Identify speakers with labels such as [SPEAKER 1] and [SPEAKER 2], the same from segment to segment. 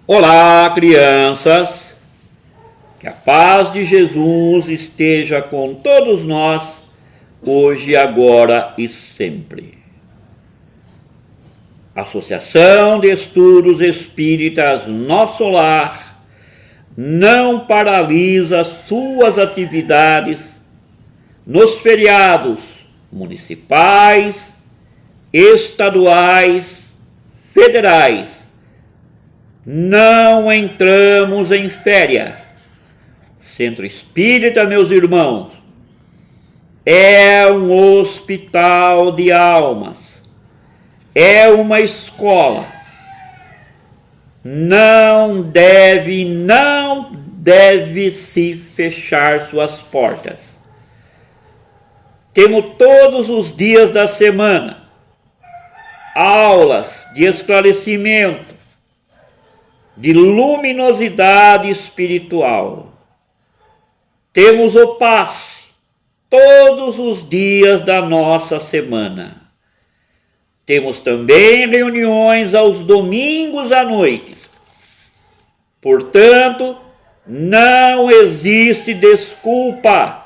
[SPEAKER 1] Olá, crianças! Que a paz de Jesus esteja com todos nós, hoje, agora e sempre. A Associação de Estudos Espíritas Nosso Lar não paralisa suas atividades nos feriados municipais, estaduais, federais. Não entramos em férias. Centro Espírita, meus irmãos, é um hospital de almas, é uma escola. Não deve se fechar suas portas. Temos todos os dias da semana aulas de esclarecimento, de luminosidade espiritual. Temos o passe todos os dias da nossa semana. Temos também reuniões aos domingos à noite. Portanto, não existe desculpa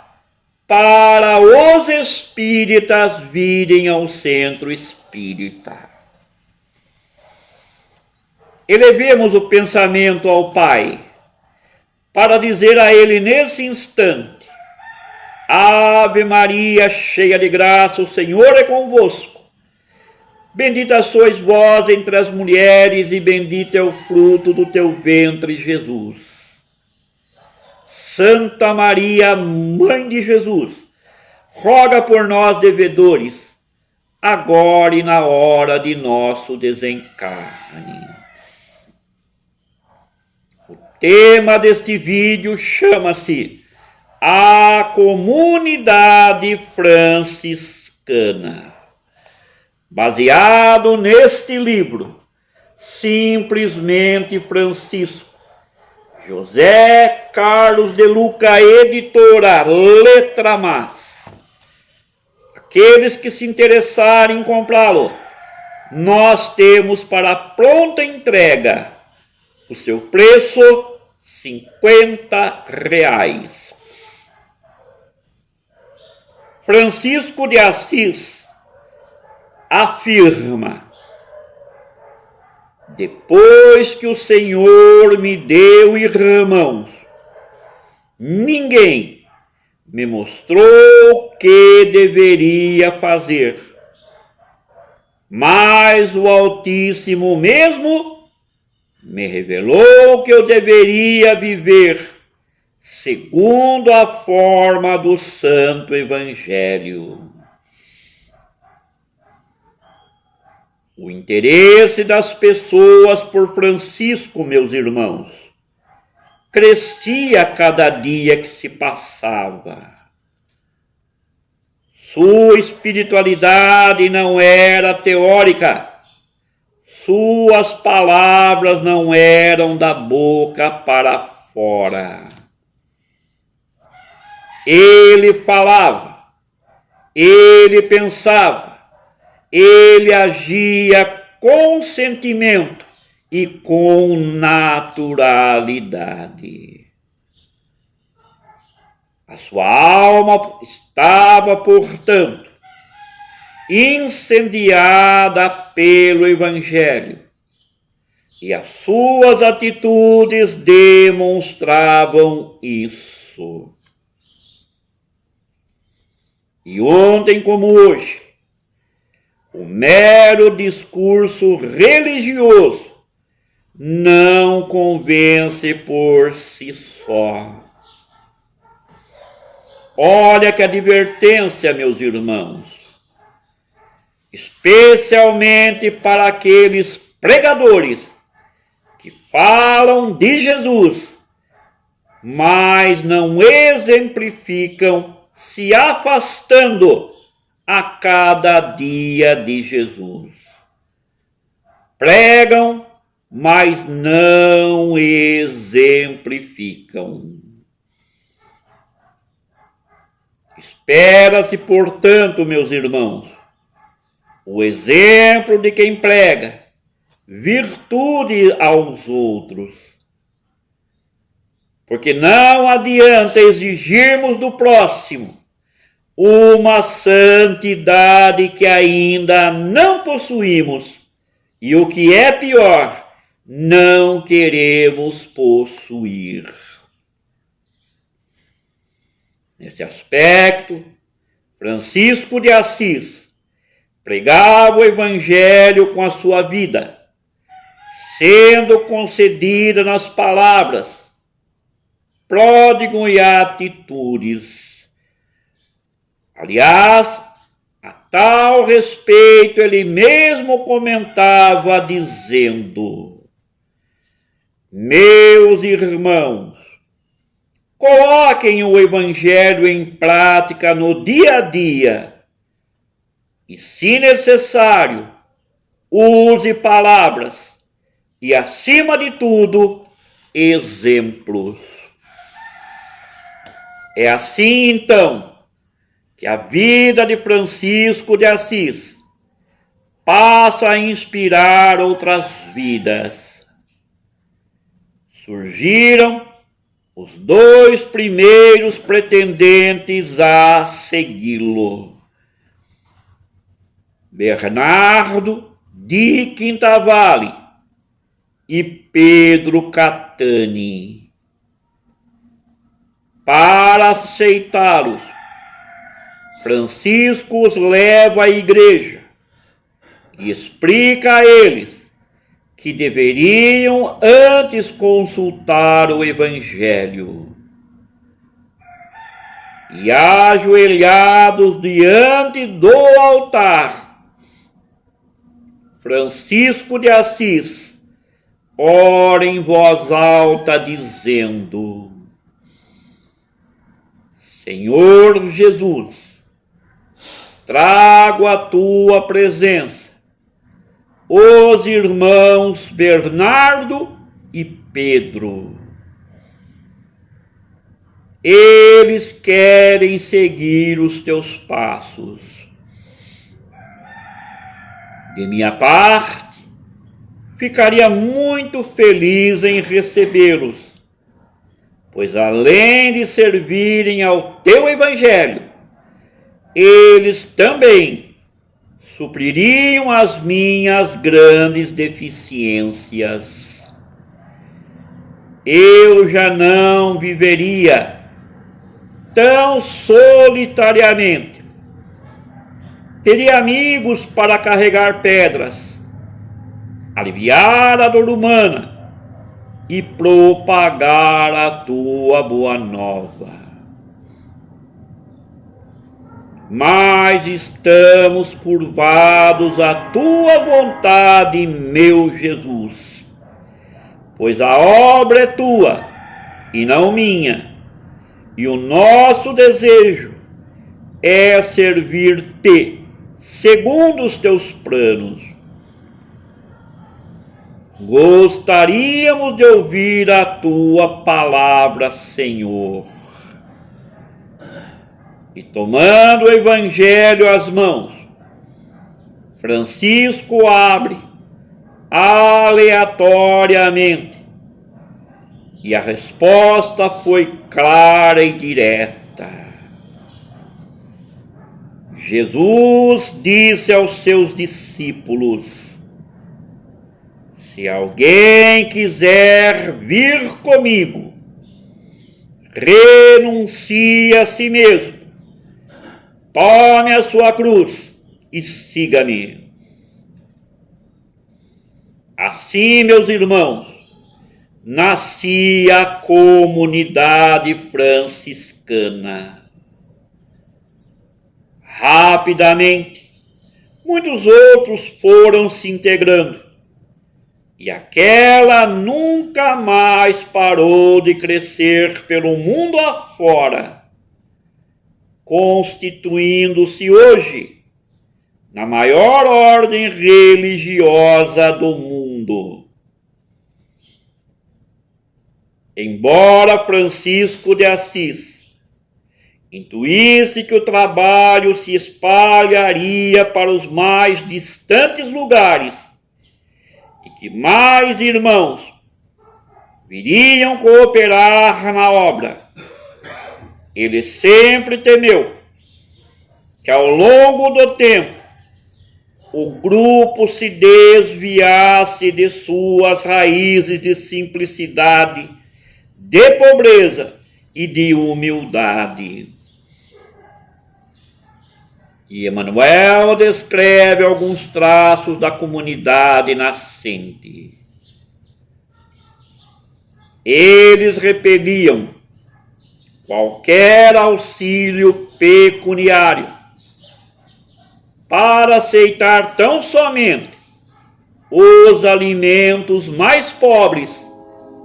[SPEAKER 1] para os espíritas virem ao centro espírita. Elevemos o pensamento ao Pai, para dizer a Ele nesse instante: Ave Maria, cheia de graça, o Senhor é convosco. Bendita sois vós entre as mulheres, e bendito é o fruto do teu ventre, Jesus. Santa Maria, Mãe de Jesus, roga por nós, devedores, agora e na hora de nosso desencarne. O tema deste vídeo chama-se A Comunidade Franciscana. Baseado neste livro, Simplesmente Francisco, José Carlos de Luca, editora Letra Mas. Aqueles que se interessarem em comprá-lo, nós temos para pronta entrega o seu preço, R$50. Francisco de Assis afirma: depois que o Senhor me deu irmãos, ninguém me mostrou o que deveria fazer, mas o Altíssimo mesmo me revelou que eu deveria viver segundo a forma do Santo Evangelho. O interesse das pessoas por Francisco, meus irmãos, crescia a cada dia que se passava. Sua espiritualidade não era teórica. Suas palavras não eram da boca para fora. Ele falava, ele pensava, ele agia com sentimento e com naturalidade. A sua alma estava, portanto, incendiada pelo Evangelho, e as suas atitudes demonstravam isso. E ontem como hoje, o mero discurso religioso não convence por si só. Olha que advertência, meus irmãos, especialmente para aqueles pregadores que falam de Jesus, mas não exemplificam, se afastando a cada dia de Jesus. Pregam, mas não exemplificam. Espera-se, portanto, meus irmãos, o exemplo de quem prega, virtude aos outros. Porque não adianta exigirmos do próximo uma santidade que ainda não possuímos e, o que é pior, não queremos possuir. Nesse aspecto, Francisco de Assis pregava o Evangelho com a sua vida, sendo concedida nas palavras, pródigo e atitudes. Aliás, a tal respeito ele mesmo comentava dizendo: meus irmãos, coloquem o Evangelho em prática no dia a dia e, se necessário, use palavras e, acima de tudo, exemplos. É assim, então, que a vida de Francisco de Assis passa a inspirar outras vidas. Surgiram os dois primeiros pretendentes a segui-lo: Bernardo de Quintavalle e Pedro Catani. Para aceitá-los, Francisco os leva à igreja e explica a eles que deveriam antes consultar o Evangelho. E, ajoelhados diante do altar, Francisco de Assis ora em voz alta, dizendo: Senhor Jesus, trago à tua presença os irmãos Bernardo e Pedro. Eles querem seguir os teus passos. De minha parte, ficaria muito feliz em recebê-los, pois além de servirem ao teu Evangelho, eles também supririam as minhas grandes deficiências. Eu já não viveria tão solitariamente. Teria amigos para carregar pedras, aliviar a dor humana e propagar a tua boa nova. Mas estamos curvados à tua vontade, meu Jesus, pois a obra é tua e não minha, e o nosso desejo é servir-te segundo os teus planos. Gostaríamos de ouvir a tua palavra, Senhor. E, tomando o Evangelho às mãos, Francisco abre aleatoriamente, e a resposta foi clara e direta. Jesus disse aos seus discípulos: se alguém quiser vir comigo, renuncie a si mesmo, tome a sua cruz e siga-me. Assim, meus irmãos, nascia a comunidade franciscana. Rapidamente, muitos outros foram se integrando, e aquela nunca mais parou de crescer pelo mundo afora, constituindo-se hoje na maior ordem religiosa do mundo. Embora Francisco de Assis intuísse que o trabalho se espalharia para os mais distantes lugares e que mais irmãos viriam cooperar na obra, ele sempre temeu que ao longo do tempo o grupo se desviasse de suas raízes de simplicidade, de pobreza e de humildade. E Emmanuel descreve alguns traços da comunidade nascente. Eles repeliam qualquer auxílio pecuniário para aceitar tão somente os alimentos mais pobres,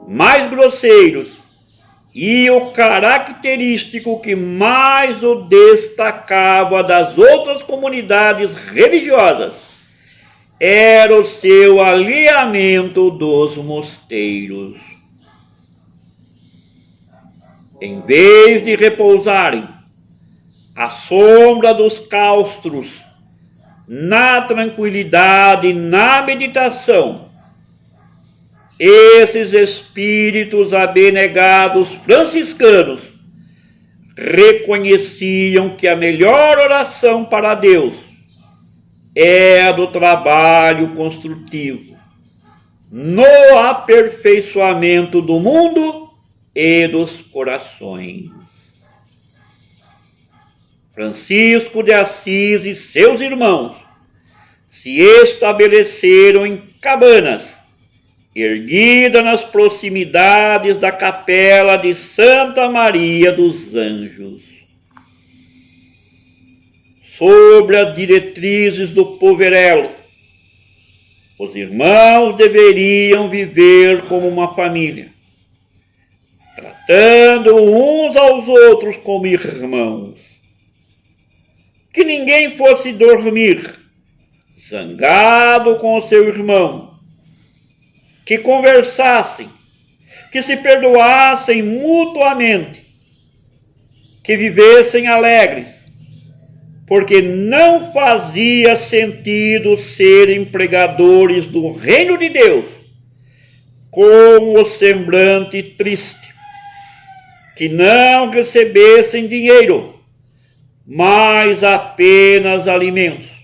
[SPEAKER 1] mais grosseiros, e o característico que mais o destacava das outras comunidades religiosas era o seu alinhamento dos mosteiros. Em vez de repousarem à sombra dos claustros, na tranquilidade, na meditação, esses espíritos abnegados franciscanos reconheciam que a melhor oração para Deus é a do trabalho construtivo, no aperfeiçoamento do mundo e dos corações. Francisco de Assis e seus irmãos se estabeleceram em cabanas erguida nas proximidades da capela de Santa Maria dos Anjos. Sobre as diretrizes do poverello, os irmãos deveriam viver como uma família, tratando uns aos outros como irmãos. Que ninguém fosse dormir zangado com o seu irmão, que conversassem, que se perdoassem mutuamente, que vivessem alegres, porque não fazia sentido serem pregadores do reino de Deus com o semblante triste, que não recebessem dinheiro, mas apenas alimentos,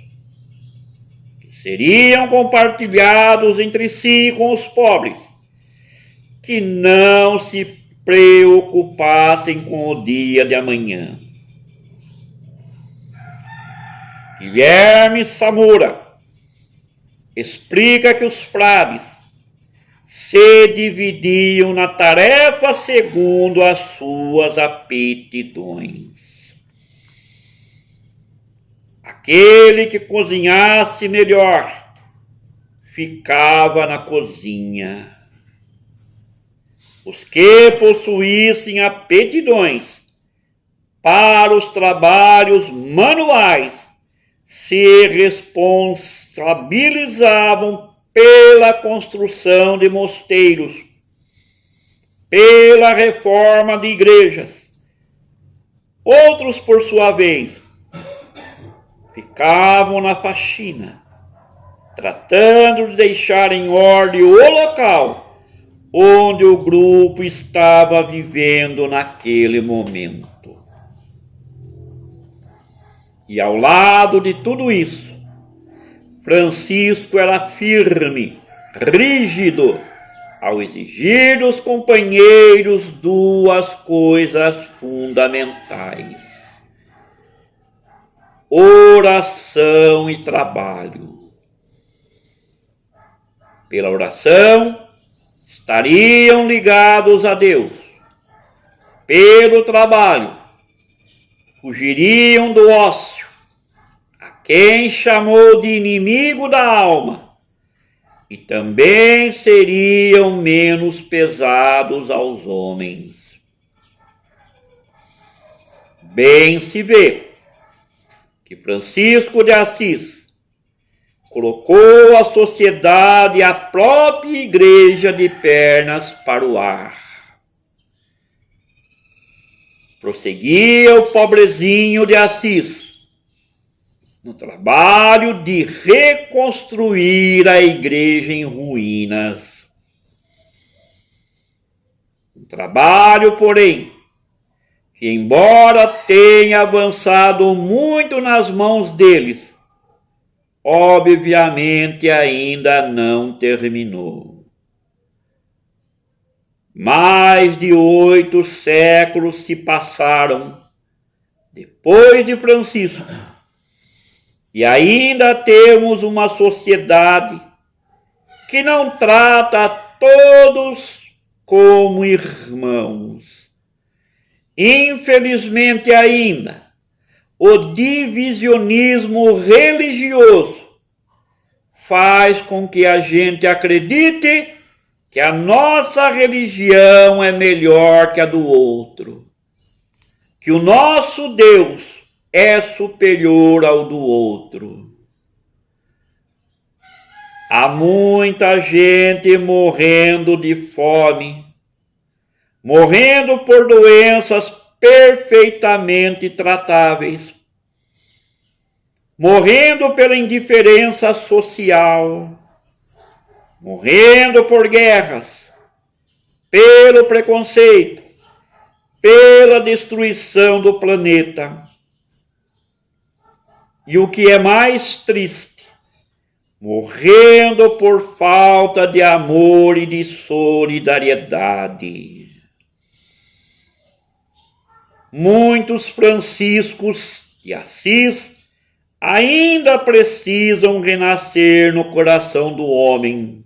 [SPEAKER 1] seriam compartilhados entre si com os pobres, que não se preocupassem com o dia de amanhã. Guilherme Samura explica que os frades se dividiam na tarefa segundo as suas aptidões. Aquele que cozinhasse melhor ficava na cozinha. Os que possuíssem aptidões para os trabalhos manuais se responsabilizavam pela construção de mosteiros, pela reforma de igrejas. Outros, por sua vez, ficavam na faxina, tratando de deixar em ordem o local onde o grupo estava vivendo naquele momento. E ao lado de tudo isso, Francisco era firme, rígido, ao exigir dos companheiros duas coisas fundamentais: oração e trabalho. Pela oração, estariam ligados a Deus. Pelo trabalho, fugiriam do ócio, a quem chamou de inimigo da alma, e também seriam menos pesados aos homens. Bem se vê que Francisco de Assis colocou a sociedade e a própria igreja de pernas para o ar. Prosseguia o pobrezinho de Assis, no trabalho de reconstruir a igreja em ruínas. Um trabalho, porém, que embora tenha avançado muito nas mãos deles, obviamente ainda não terminou. Mais de 8 séculos se passaram depois de Francisco e ainda temos uma sociedade que não trata a todos como irmãos. Infelizmente ainda, o divisionismo religioso faz com que a gente acredite que a nossa religião é melhor que a do outro, que o nosso Deus é superior ao do outro. Há muita gente morrendo de fome, morrendo por doenças perfeitamente tratáveis, morrendo pela indiferença social, morrendo por guerras, pelo preconceito, pela destruição do planeta. E o que é mais triste, morrendo por falta de amor e de solidariedade. Muitos Franciscos de Assis ainda precisam renascer no coração do homem.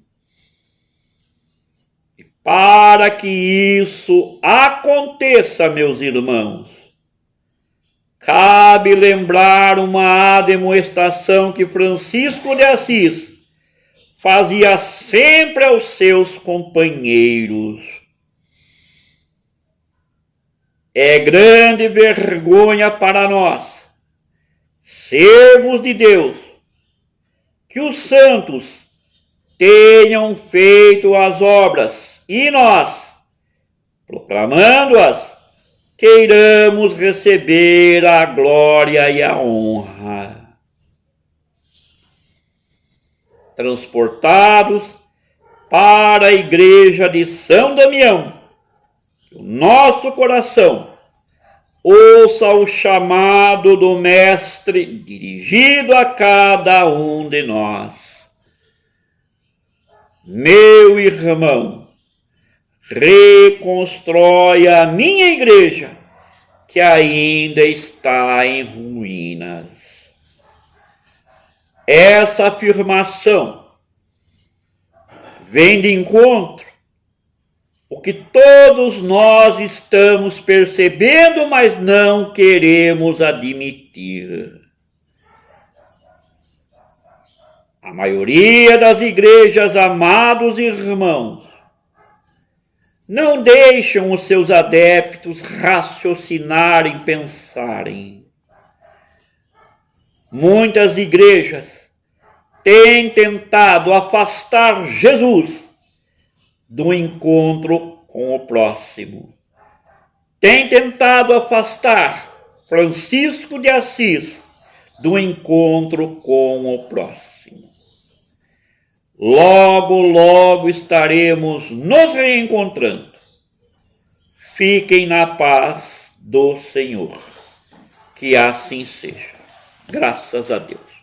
[SPEAKER 1] E para que isso aconteça, meus irmãos, cabe lembrar uma admoestação que Francisco de Assis fazia sempre aos seus companheiros. É grande vergonha para nós, servos de Deus, que os santos tenham feito as obras e nós, proclamando-as, queiramos receber a glória e a honra. Transportados para a igreja de São Damião, que o nosso coração ouça o chamado do Mestre dirigido a cada um de nós. Meu irmão, reconstrói a minha igreja, que ainda está em ruínas. Essa afirmação vem de encontro o que todos nós estamos percebendo, mas não queremos admitir. A maioria das igrejas, amados irmãos, não deixam os seus adeptos raciocinarem, pensarem. Muitas igrejas têm tentado afastar Jesus do encontro com o próximo. Têm tentado afastar Francisco de Assis do encontro com o próximo. Logo, logo estaremos nos reencontrando. Fiquem na paz do Senhor. Que assim seja. Graças a Deus.